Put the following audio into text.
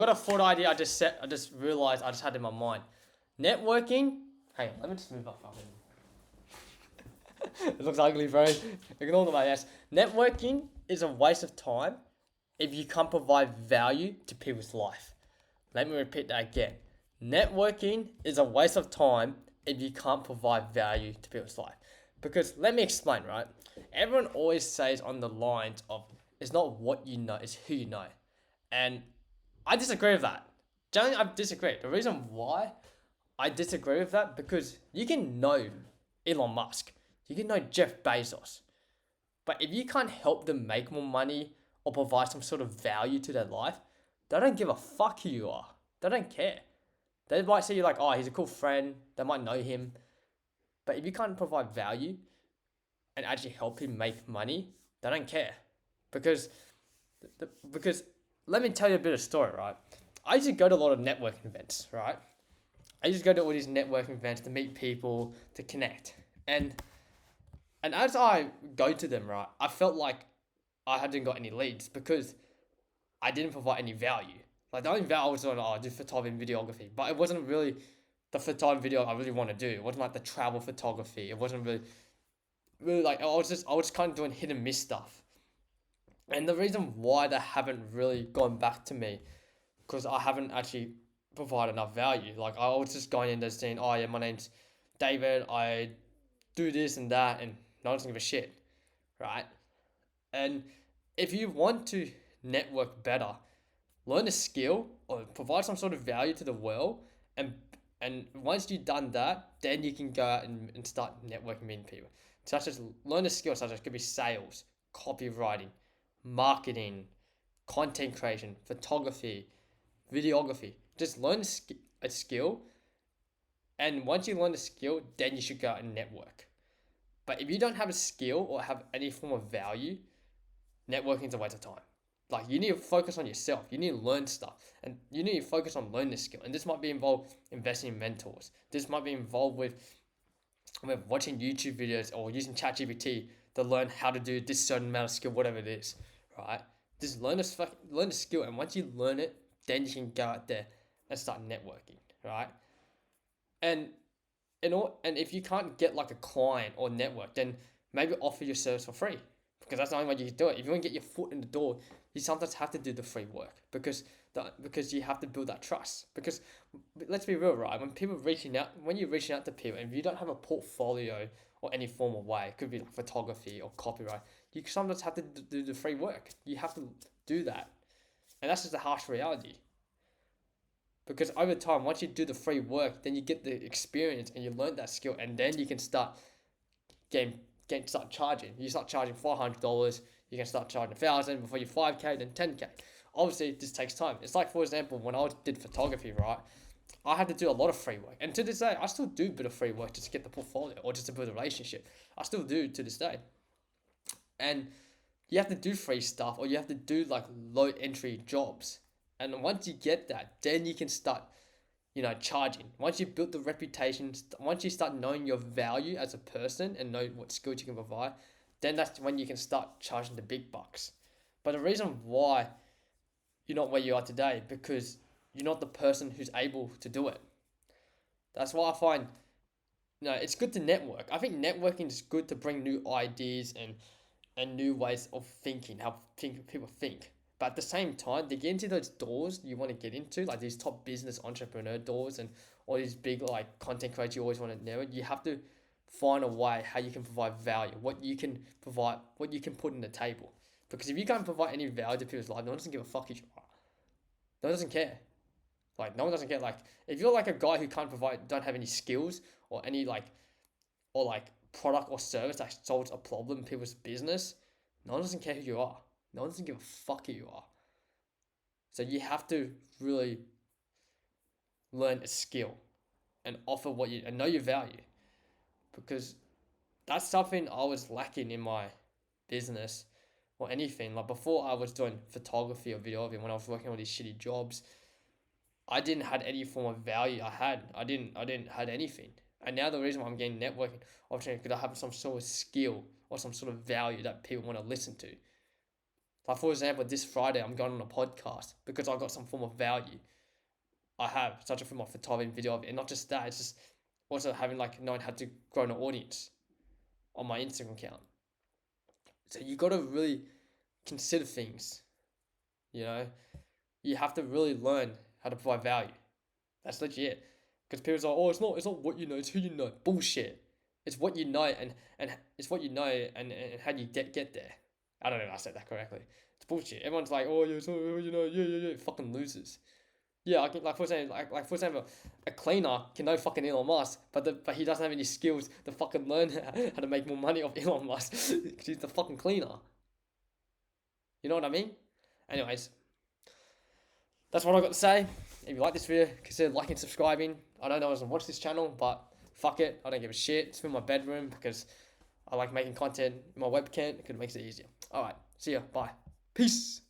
Got a thought idea. I just realized I just had in my mind. Networking. Hang on, let me just move up. It looks ugly, bro. Ignore the my ass. Networking is a waste of time if you can't provide value to people's life. Let me repeat that again. Networking is a waste of time if you can't provide value to people's life. Because let me explain, right? Everyone always says on the lines of it's not what you know, it's who you know. And I disagree with that. Generally, I disagree. The reason why I disagree with that because you can know Elon Musk, you can know Jeff Bezos, but if you can't help them make more money or provide some sort of value to their life, they don't give a fuck who you are. They don't care. They might see you like, oh, he's a cool friend. They might know him, but if you can't provide value and actually help him make money, they don't care because because let me tell you a bit of story, right? I used to go to a lot of networking events, right? I used to go to all these networking events to meet people, to connect. And as I go to them, right, I felt like I hadn't got any leads because I didn't provide any value. Like the only value I was on, oh, I do photography and videography, but it wasn't really the photography video I really want to do. It wasn't like the travel photography. It wasn't really like I was kind of doing hit and miss stuff. And the reason why they haven't really gone back to me because I haven't actually provided enough value. Like I was just going in there saying, "Oh yeah, my name's David. I do this and that," and no one's gonna give a shit, right? And if you want to network better, learn a skill or provide some sort of value to the world, and and once you've done that, then you can go out and start networking with people. Such as learn a skill, such as could be sales, copywriting, marketing, content creation, photography, videography. Just learn a skill, and once you learn the skill, then you should go out and network. But if you don't have a skill or have any form of value, networking is a waste of time. Like you need to focus on yourself. You need to learn stuff, and you need to focus on learning the skill. And this might be involved investing in mentors. This might be involved with watching YouTube videos or using ChatGPT to learn how to do this certain amount of skill, whatever it is, right? Just learn the skill, and once you learn it, then you can go out there and start networking, right? And and if you can't get like a client or network, then maybe offer your service for free because that's the only way you can do it. If you want to get your foot in the door, you sometimes have to do the free work because you have to build that trust. Because let's be real, right? When you're reaching out to people, and if you don't have a portfolio or any form of way, it could be like photography or copyright, you sometimes have to do the free work. You have to do that, and that's just a harsh reality. Because over time, once you do the free work, then you get the experience and you learn that skill, and then you can start start charging. You start charging $400. You can start charging 1,000 before you 5K, then 10K. Obviously, this takes time. It's like, for example, when I did photography, right? I had to do a lot of free work, and to this day, I still do a bit of free work just to get the portfolio or just to build a relationship. I still do to this day, and you have to do free stuff or you have to do like low entry jobs. And once you get that, then you can start, charging. Once you build the reputation, once you start knowing your value as a person and know what skills you can provide, then that's when you can start charging the big bucks. But the reason why you're not where you are today because you're not the person who's able to do it. That's why I find it's good to network. I think networking is good to bring new ideas and new ways of thinking, how people think. But at the same time, to get into those doors you want to get into, like these top business entrepreneur doors and all these big like content creators you always want to know, you have to find a way how you can provide value, what you can provide, what you can put in the table. Because if you can't provide any value to people's life, no one doesn't give a fuck if you are. No one doesn't care. Like no one doesn't care. Like if you're like a guy who can't provide, don't have any skills or any like product or service that solves a problem in people's business, no one doesn't care who you are. No one doesn't give a fuck who you are. So you have to really learn a skill and offer what you and know your value because that's something I was lacking in my business or anything. Like before I was doing photography or videography when I was working on these shitty jobs, I didn't had any form of value. I didn't had anything. And now the reason why I'm getting networking opportunity because I have some sort of skill or some sort of value that people want to listen to. Like, for example, this Friday, I'm going on a podcast because I got some form of value. I have such a form of photography video of it. And not just that, it's just also having like knowing how to grow an audience on my Instagram account. So you got to really consider things, you know. You have to really learn how to provide value. That's legit. Because people are like, oh, it's not what you know, it's who you know. Bullshit. It's what you know and it's what you know and how you get there. I don't know if I said that correctly. It's bullshit. Everyone's like, oh yeah, so you know, yeah, fucking losers. Yeah, I can like for example, for example, a cleaner can know fucking Elon Musk, but he doesn't have any skills to fucking learn how to make more money off Elon Musk because he's the fucking cleaner. You know what I mean? Anyways, that's what I got to say. If you like this video, consider liking and subscribing. I don't know if I watch this channel, but fuck it, I don't give a shit. It's in my bedroom because I like making content in my webcam because it makes it easier. Alright, see ya, bye. Peace.